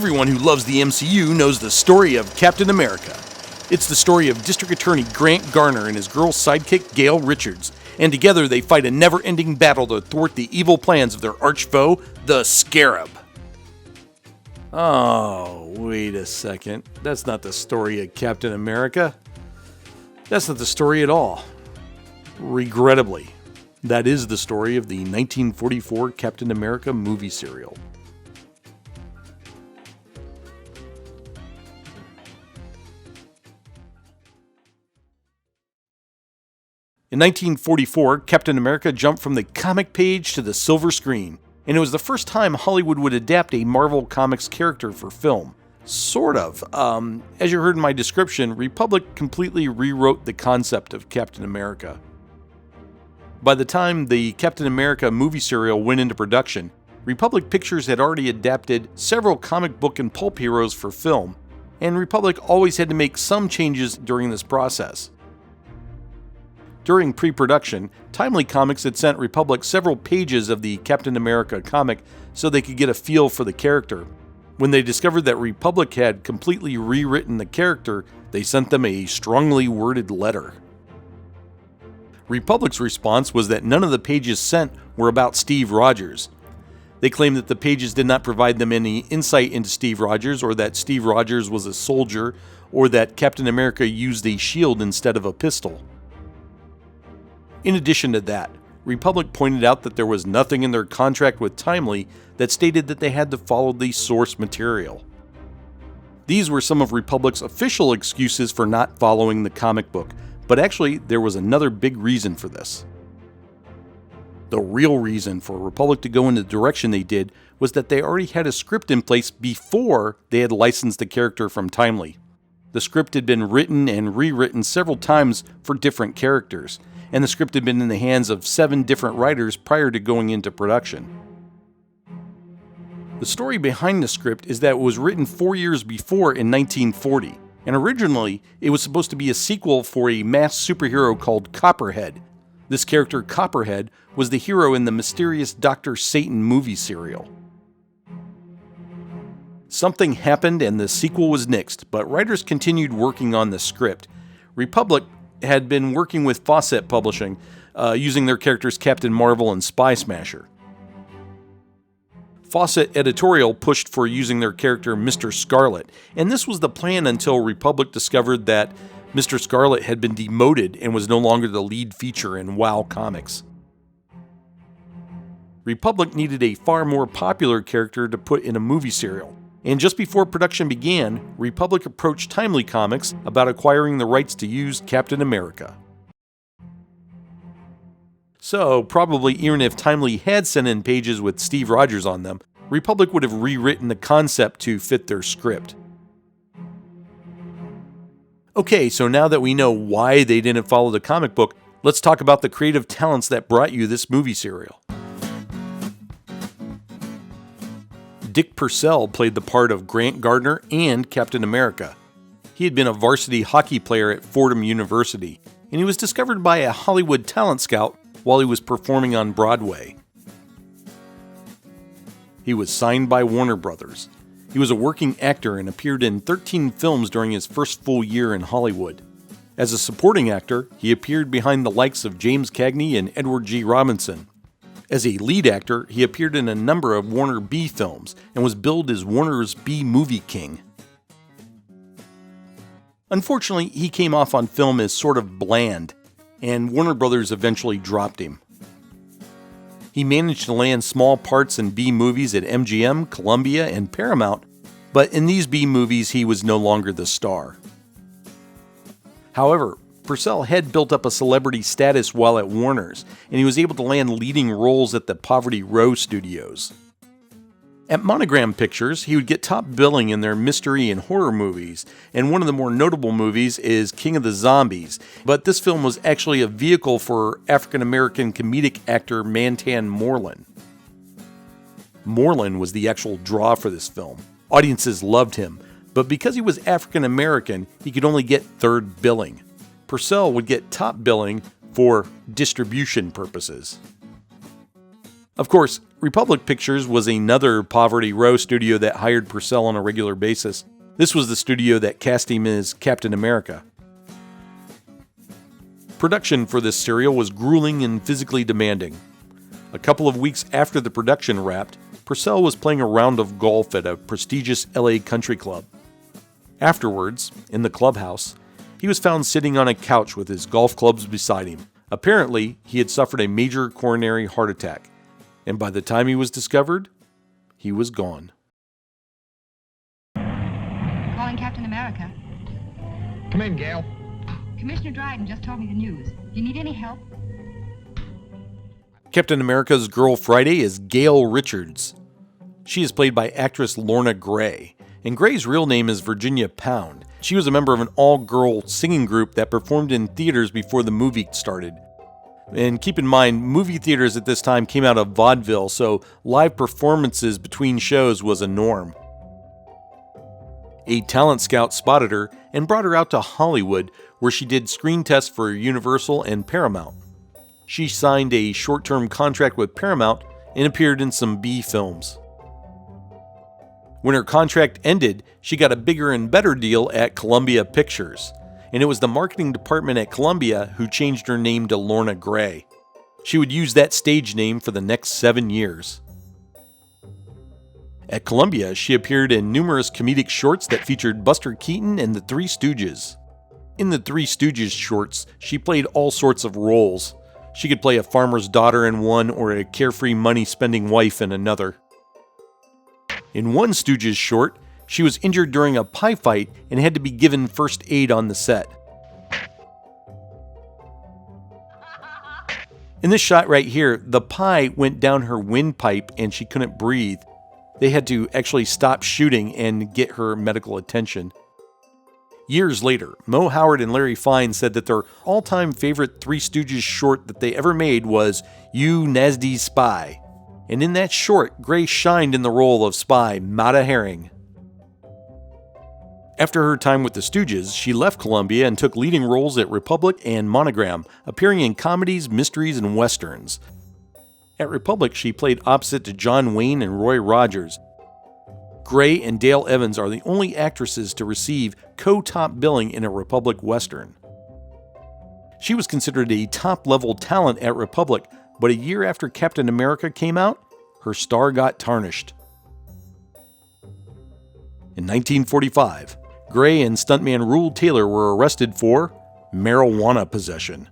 Everyone who loves the MCU knows the story of Captain America. It's the story of District Attorney Grant Garner and his girl sidekick Gail Richards, and together they fight a never-ending battle to thwart the evil plans of their arch-foe, the Scarab. Oh, wait a second. That's not the story of Captain America. That's not the story at all. Regrettably, that is the story of the 1944 Captain America movie serial. In 1944, Captain America jumped from the comic page to the silver screen, and it was the first time Hollywood would adapt a Marvel Comics character for film. Sort of. As you heard in my description, Republic completely rewrote the concept of Captain America. By the time the Captain America movie serial went into production, Republic Pictures had already adapted several comic book and pulp heroes for film, and Republic always had to make some changes during this process. During pre-production, Timely Comics had sent Republic several pages of the Captain America comic so they could get a feel for the character. When they discovered that Republic had completely rewritten the character, they sent them a strongly worded letter. Republic's response was that none of the pages sent were about Steve Rogers. They claimed that the pages did not provide them any insight into Steve Rogers, or that Steve Rogers was a soldier, or that Captain America used a shield instead of a pistol. In addition to that, Republic pointed out that there was nothing in their contract with Timely that stated that they had to follow the source material. These were some of Republic's official excuses for not following the comic book, but actually there was another big reason for this. The real reason for Republic to go in the direction they did was that they already had a script in place before they had licensed the character from Timely. The script had been written and rewritten several times for different characters, and the script had been in the hands of 7 different writers prior to going into production. The story behind the script is that it was written 4 years before in 1940, and originally it was supposed to be a sequel for a masked superhero called Copperhead. This character, Copperhead, was the hero in the mysterious Dr. Satan movie serial. Something happened and the sequel was nixed, but writers continued working on the script. Republic had been working with Fawcett Publishing, using their characters Captain Marvel and Spy Smasher. Fawcett Editorial pushed for using their character Mr. Scarlet, and this was the plan until Republic discovered that Mr. Scarlet had been demoted and was no longer the lead feature in WoW Comics. Republic needed a far more popular character to put in a movie serial, and just before production began, Republic approached Timely Comics about acquiring the rights to use Captain America. So, probably even if Timely had sent in pages with Steve Rogers on them, Republic would have rewritten the concept to fit their script. Okay, so now that we know why they didn't follow the comic book, let's talk about the creative talents that brought you this movie serial. Dick Purcell played the part of Grant Gardner and Captain America. He had been a varsity hockey player at Fordham University, and he was discovered by a Hollywood talent scout while he was performing on Broadway. He was signed by Warner Brothers. He was a working actor and appeared in 13 films during his first full year in Hollywood. As a supporting actor, he appeared behind the likes of James Cagney and Edward G. Robinson. As a lead actor, he appeared in a number of Warner B films and was billed as Warner's B movie king. Unfortunately, he came off on film as sort of bland, and Warner Brothers eventually dropped him. He managed to land small parts in B movies at MGM, Columbia, and Paramount, but in these B movies he was no longer the star. However, Purcell had built up a celebrity status while at Warner's, and he was able to land leading roles at the Poverty Row Studios. At Monogram Pictures, he would get top billing in their mystery and horror movies, and one of the more notable movies is King of the Zombies, but this film was actually a vehicle for African-American comedic actor Mantan Moreland. Moreland was the actual draw for this film. Audiences loved him, but because he was African-American, he could only get third billing. Purcell would get top billing for distribution purposes. Of course, Republic Pictures was another Poverty Row studio that hired Purcell on a regular basis. This was the studio that cast him as Captain America. Production for this serial was grueling and physically demanding. A couple of weeks after the production wrapped, Purcell was playing a round of golf at a prestigious LA country club. Afterwards, in the clubhouse, he was found sitting on a couch with his golf clubs beside him. Apparently, he had suffered a major coronary heart attack, and by the time he was discovered, he was gone. Calling Captain America. Come in, Gail. Commissioner Dryden just told me the news. Do you need any help? Captain America's Girl Friday is Gail Richards. She is played by actress Lana Gray, and Gray's real name is Virginia Pound. She was a member of an all-girl singing group that performed in theaters before the movie started. And keep in mind, movie theaters at this time came out of vaudeville, so live performances between shows was a norm. A talent scout spotted her and brought her out to Hollywood, where she did screen tests for Universal and Paramount. She signed a short-term contract with Paramount and appeared in some B films. When her contract ended, she got a bigger and better deal at Columbia Pictures, and it was the marketing department at Columbia who changed her name to Lorna Gray. She would use that stage name for the next 7 years. At Columbia, she appeared in numerous comedic shorts that featured Buster Keaton and the Three Stooges. In the Three Stooges shorts, she played all sorts of roles. She could play a farmer's daughter in one or a carefree money-spending wife in another. In one Stooges short, she was injured during a pie fight and had to be given first aid on the set. In this shot right here, the pie went down her windpipe and she couldn't breathe. They had to actually stop shooting and get her medical attention. Years later, Moe Howard and Larry Fine said that their all-time favorite Three Stooges short that they ever made was You Nasty Spy. And in that short, Gray shined in the role of spy Mata Herring. After her time with the Stooges, she left Columbia and took leading roles at Republic and Monogram, appearing in comedies, mysteries, and westerns. At Republic, she played opposite to John Wayne and Roy Rogers. Gray and Dale Evans are the only actresses to receive co-top billing in a Republic Western. She was considered a top-level talent at Republic, but a year after Captain America came out, her star got tarnished. In 1945, Gray and stuntman Rule Taylor were arrested for marijuana possession.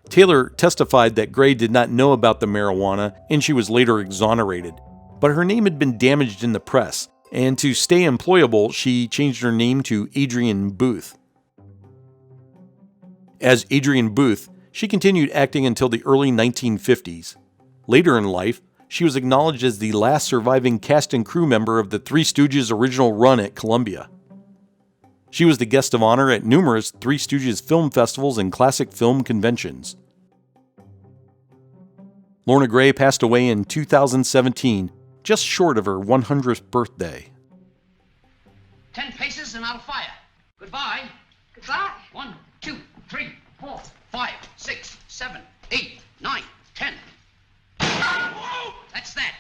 Taylor testified that Gray did not know about the marijuana, and she was later exonerated. But her name had been damaged in the press, and to stay employable, she changed her name to Adrienne Booth. As Adrienne Booth, she continued acting until the early 1950s. Later in life, she was acknowledged as the last surviving cast and crew member of the Three Stooges' original run at Columbia. She was the guest of honor at numerous Three Stooges film festivals and classic film conventions. Lorna Gray passed away in 2017, just short of her 100th birthday. 10 paces and I'll fire. Goodbye. Goodbye. 1, 2, 3, 4, 5, 6, 7, 8, 9, 10. Whoa! That's that.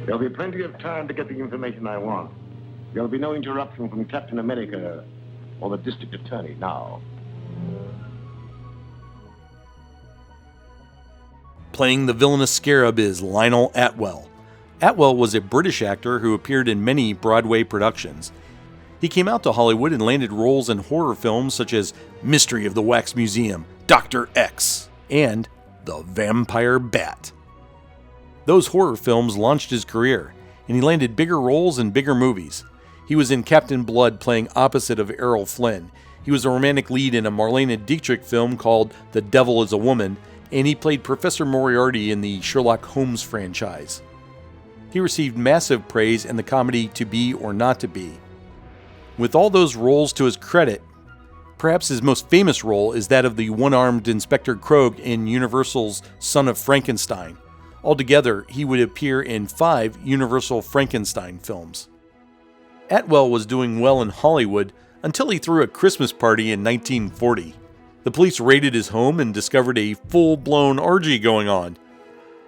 There'll be plenty of time to get the information I want. There'll be no interruption from Captain America or the district attorney now. Playing the villainous scarab is Lionel Atwell. Atwell was a British actor who appeared in many Broadway productions. He came out to Hollywood and landed roles in horror films such as Mystery of the Wax Museum, Dr. X, and The Vampire Bat. Those horror films launched his career, and he landed bigger roles in bigger movies. He was in Captain Blood playing opposite of Errol Flynn. He was a romantic lead in a Marlene Dietrich film called The Devil is a Woman, and he played Professor Moriarty in the Sherlock Holmes franchise. He received massive praise in the comedy To Be or Not to Be. With all those roles to his credit, perhaps his most famous role is that of the one-armed Inspector Krogh in Universal's Son of Frankenstein. Altogether, he would appear in 5 Universal Frankenstein films. Atwell was doing well in Hollywood until he threw a Christmas party in 1940. The police raided his home and discovered a full-blown orgy going on.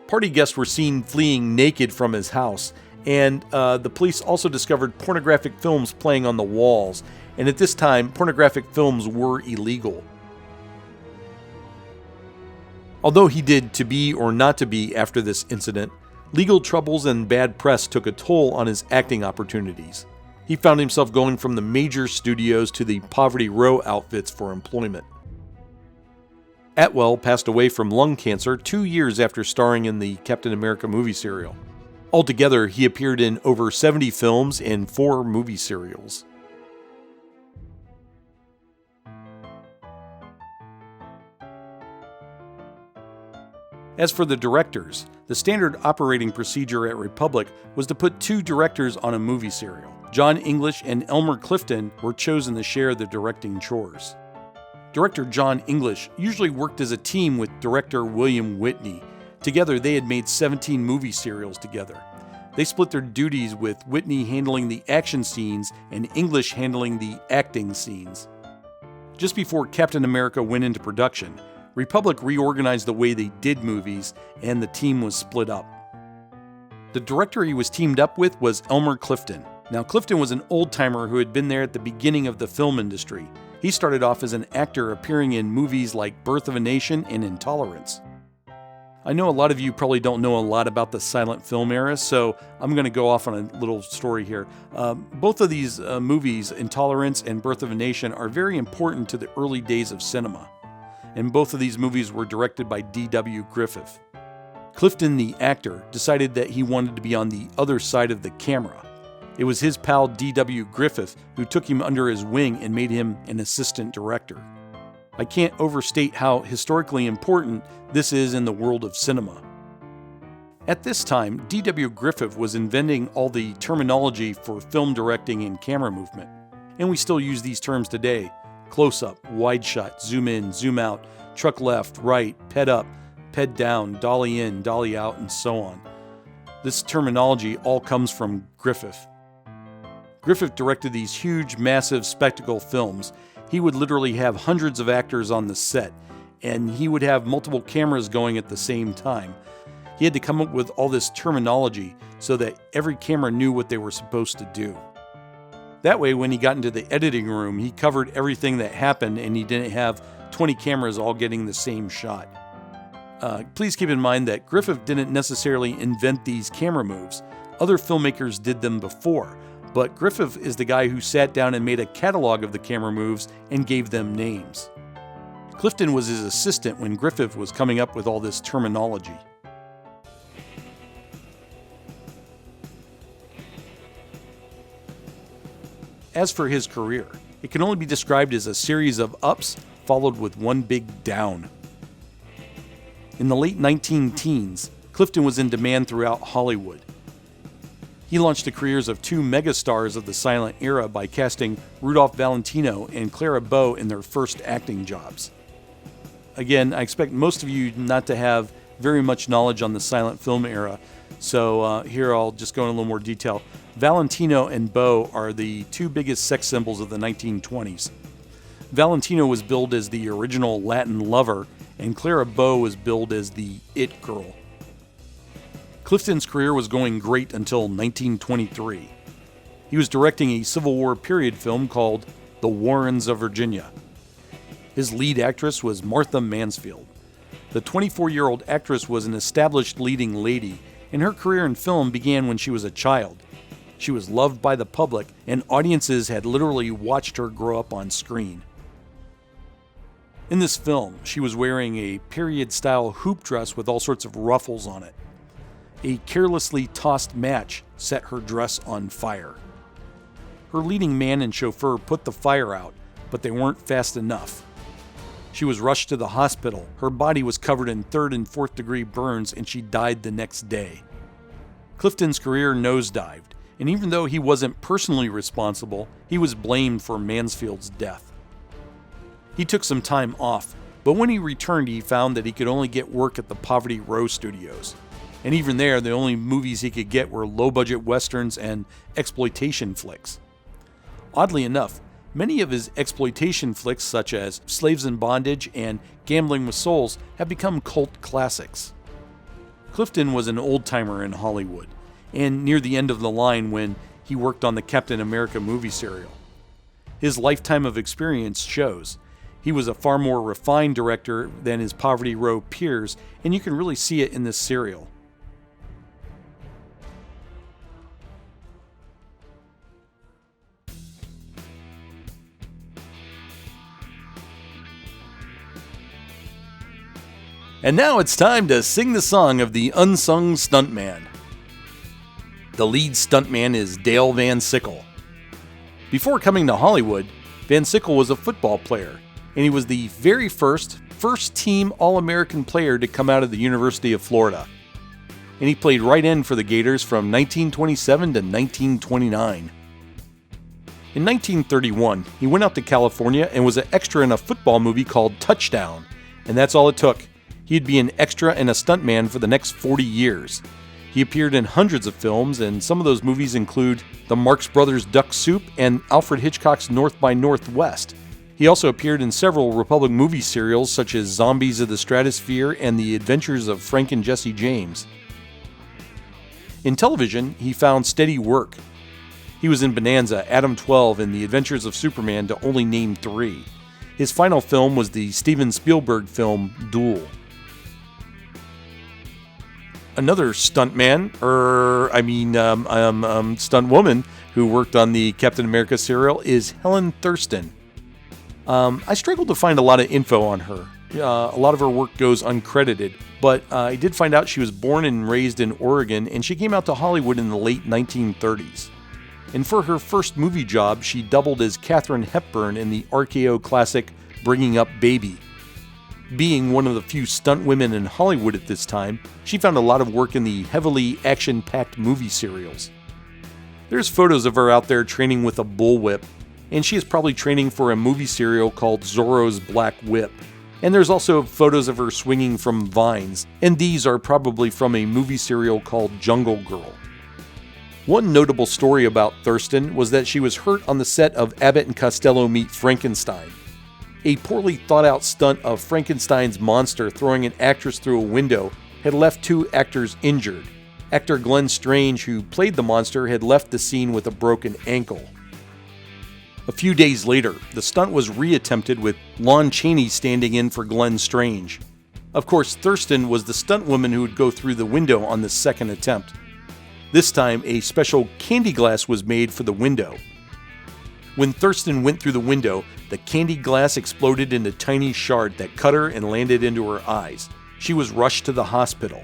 Party guests were seen fleeing naked from his house, and the police also discovered pornographic films playing on the walls, and at this time, pornographic films were illegal. Although he did To Be or Not to Be after this incident, legal troubles and bad press took a toll on his acting opportunities. He found himself going from the major studios to the Poverty Row outfits for employment. Atwell passed away from lung cancer 2 years after starring in the Captain America movie serial. Altogether, he appeared in over 70 films and 4 movie serials. As for the directors, the standard operating procedure at Republic was to put 2 directors on a movie serial. John English and Elmer Clifton were chosen to share the directing chores. Director John English usually worked as a team with director William Whitney. Together, they had made 17 movie serials together. They split their duties, with Whitney handling the action scenes and English handling the acting scenes. Just before Captain America went into production, Republic reorganized the way they did movies, and the team was split up. The director he was teamed up with was Elmer Clifton. Now, Clifton was an old-timer who had been there at the beginning of the film industry. He started off as an actor appearing in movies like Birth of a Nation and Intolerance. I know a lot of you probably don't know a lot about the silent film era, so I'm going to go off on a little story here. Both of these movies, Intolerance and Birth of a Nation, are very important to the early days of cinema. And both of these movies were directed by D.W. Griffith. Clifton, the actor, decided that he wanted to be on the other side of the camera. It was his pal D.W. Griffith who took him under his wing and made him an assistant director. I can't overstate how historically important this is in the world of cinema. At this time, D.W. Griffith was inventing all the terminology for film directing and camera movement. And we still use these terms today: close-up, wide shot, zoom in, zoom out, truck left, right, ped up, ped down, dolly in, dolly out, and so on. This terminology all comes from Griffith. Griffith directed these huge, massive spectacle films. He would literally have hundreds of actors on the set, and he would have multiple cameras going at the same time. He had to come up with all this terminology so that every camera knew what they were supposed to do. That way, when he got into the editing room, he covered everything that happened, and he didn't have 20 cameras all getting the same shot. Please keep in mind that Griffith didn't necessarily invent these camera moves. Other filmmakers did them before, but Griffith is the guy who sat down and made a catalog of the camera moves and gave them names. Clifton was his assistant when Griffith was coming up with all this terminology. As for his career, it can only be described as a series of ups followed with one big down. In the late 19-teens, Clifton was in demand throughout Hollywood. He launched the careers of 2 megastars of the silent era by casting Rudolph Valentino and Clara Bow in their first acting jobs. Again, I expect most of you not to have very much knowledge on the silent film era, so here I'll just go in a little more detail. Valentino and Bow are the 2 biggest sex symbols of the 1920s. Valentino was billed as the original Latin lover, and Clara Bow was billed as the it girl. Clifton's career was going great until 1923. He was directing a Civil War period film called The Warrens of Virginia. His lead actress was Martha Mansfield. The 24-year-old actress was an established leading lady, and her career in film began when she was a child. She was loved by the public, and audiences had literally watched her grow up on screen. In this film, she was wearing a period-style hoop dress with all sorts of ruffles on it. A carelessly tossed match set her dress on fire. Her leading man and chauffeur put the fire out, but they weren't fast enough. She was rushed to the hospital. Her body was covered in 3rd and 4th degree burns, and she died the next day. Clifton's career nosedived, and even though he wasn't personally responsible, he was blamed for Mansfield's death. He took some time off, but when he returned, he found that he could only get work at the Poverty Row studios. And even there, the only movies he could get were low-budget westerns and exploitation flicks. Oddly enough, Many of his exploitation flicks, such as Slaves in Bondage and Gambling with Souls, have become cult classics. Clifton was an old-timer in Hollywood, and near the end of the line when he worked on the Captain America movie serial. His lifetime of experience shows. He was a far more refined director than his Poverty Row peers, and you can really see it in this serial. And now it's time to sing the song of the unsung stuntman. The lead stuntman is Dale Van Sickle. Before coming to Hollywood, Van Sickle was a football player, and he was the very first team All-American player to come out of the University of Florida. And he played right end for the Gators from 1927 to 1929. In 1931, he went out to California and was an extra in a football movie called Touchdown, and that's all it took. He'd be an extra and a stuntman for the next 40 years. He appeared in hundreds of films, and some of those movies include the Marx Brothers Duck Soup and Alfred Hitchcock's North by Northwest. He also appeared in several Republic movie serials such as Zombies of the Stratosphere and The Adventures of Frank and Jesse James. In television, he found steady work. He was in Bonanza, Adam 12, and The Adventures of Superman, to only name 3. His final film was the Steven Spielberg film Duel. Another stuntman, stunt woman who worked on the Captain America serial is Helen Thurston. I struggled to find a lot of info on her. A lot of her work goes uncredited, but I did find out she was born and raised in Oregon, and she came out to Hollywood in the late 1930s. And for her first movie job, she doubled as Katharine Hepburn in the RKO classic Bringing Up Baby. Being one of the few stunt women in Hollywood at this time, she found a lot of work in the heavily action-packed movie serials. There's photos of her out there training with a bullwhip, and she is probably training for a movie serial called Zorro's Black Whip. And there's also photos of her swinging from vines, and these are probably from a movie serial called Jungle Girl. One notable story about Thurston was that she was hurt on the set of Abbott and Costello Meet Frankenstein. A poorly thought-out stunt of Frankenstein's monster throwing an actress through a window had left 2 actors injured. Actor Glenn Strange, who played the monster, had left the scene with a broken ankle. A few days later, the stunt was reattempted with Lon Chaney standing in for Glenn Strange. Of course, Thurston was the stunt woman who would go through the window on the second attempt. This time, a special candy glass was made for the window. When Thurston went through the window, the candy glass exploded into a tiny shard that cut her and landed into her eyes. She was rushed to the hospital.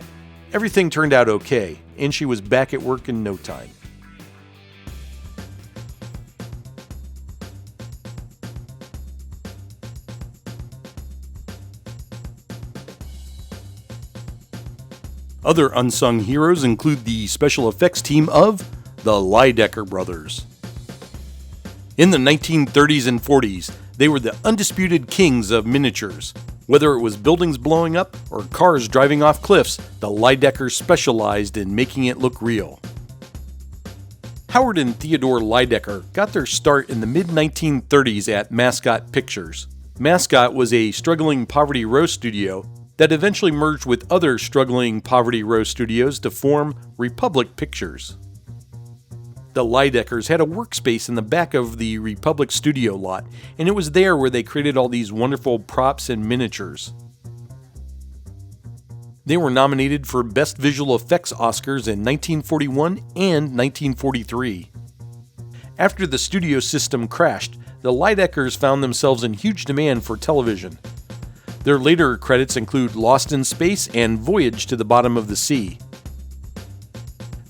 Everything turned out okay, and she was back at work in no time. Other unsung heroes include the special effects team of the Lydecker brothers. In the 1930s and 40s, they were the undisputed kings of miniatures. Whether it was buildings blowing up or cars driving off cliffs, the Lydeckers specialized in making it look real. Howard and Theodore Lydecker got their start in the mid-1930s at Mascot Pictures. Mascot was a struggling Poverty Row studio that eventually merged with other struggling Poverty Row studios to form Republic Pictures. The Lydeckers had a workspace in the back of the Republic studio lot, and it was there where they created all these wonderful props and miniatures. They were nominated for Best Visual Effects Oscars in 1941 and 1943. After the studio system crashed, the Lydeckers found themselves in huge demand for television. Their later credits include Lost in Space and Voyage to the Bottom of the Sea.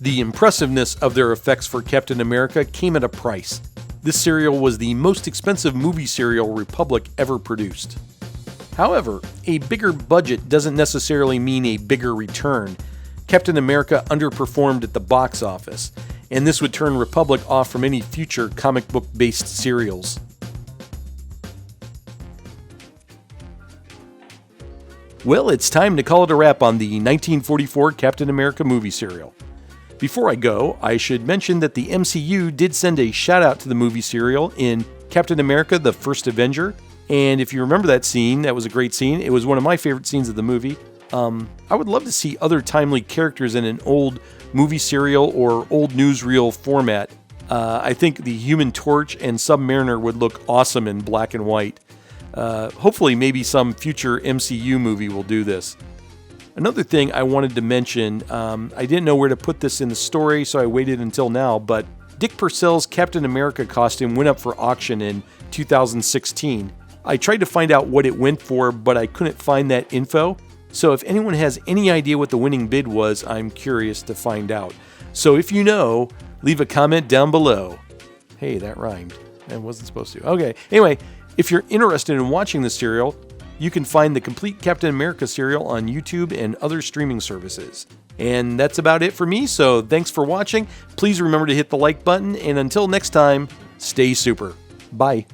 The impressiveness of their effects for Captain America came at a price. This serial was the most expensive movie serial Republic ever produced. However, a bigger budget doesn't necessarily mean a bigger return. Captain America underperformed at the box office, and this would turn Republic off from any future comic book-based serials. Well, it's time to call it a wrap on the 1944 Captain America movie serial. Before I go, I should mention that the MCU did send a shout out to the movie serial in Captain America, the First Avenger. And if you remember that scene, that was a great scene. It was one of my favorite scenes of the movie. I would love to see other timely characters in an old movie serial or old newsreel format. I think the Human Torch and Submariner would look awesome in black and white. Hopefully, maybe some future MCU movie will do this. Another thing I wanted to mention, I didn't know where to put this in the story, so I waited until now, but Dick Purcell's Captain America costume went up for auction in 2016. I tried to find out what it went for, but I couldn't find that info. So if anyone has any idea what the winning bid was, I'm curious to find out. So if you know, leave a comment down below. Hey, that rhymed. I wasn't supposed to. Okay, anyway, if you're interested in watching the serial, you can find the complete Captain America serial on YouTube and other streaming services. And that's about it for me, so thanks for watching. Please remember to hit the like button, and until next time, stay super. Bye.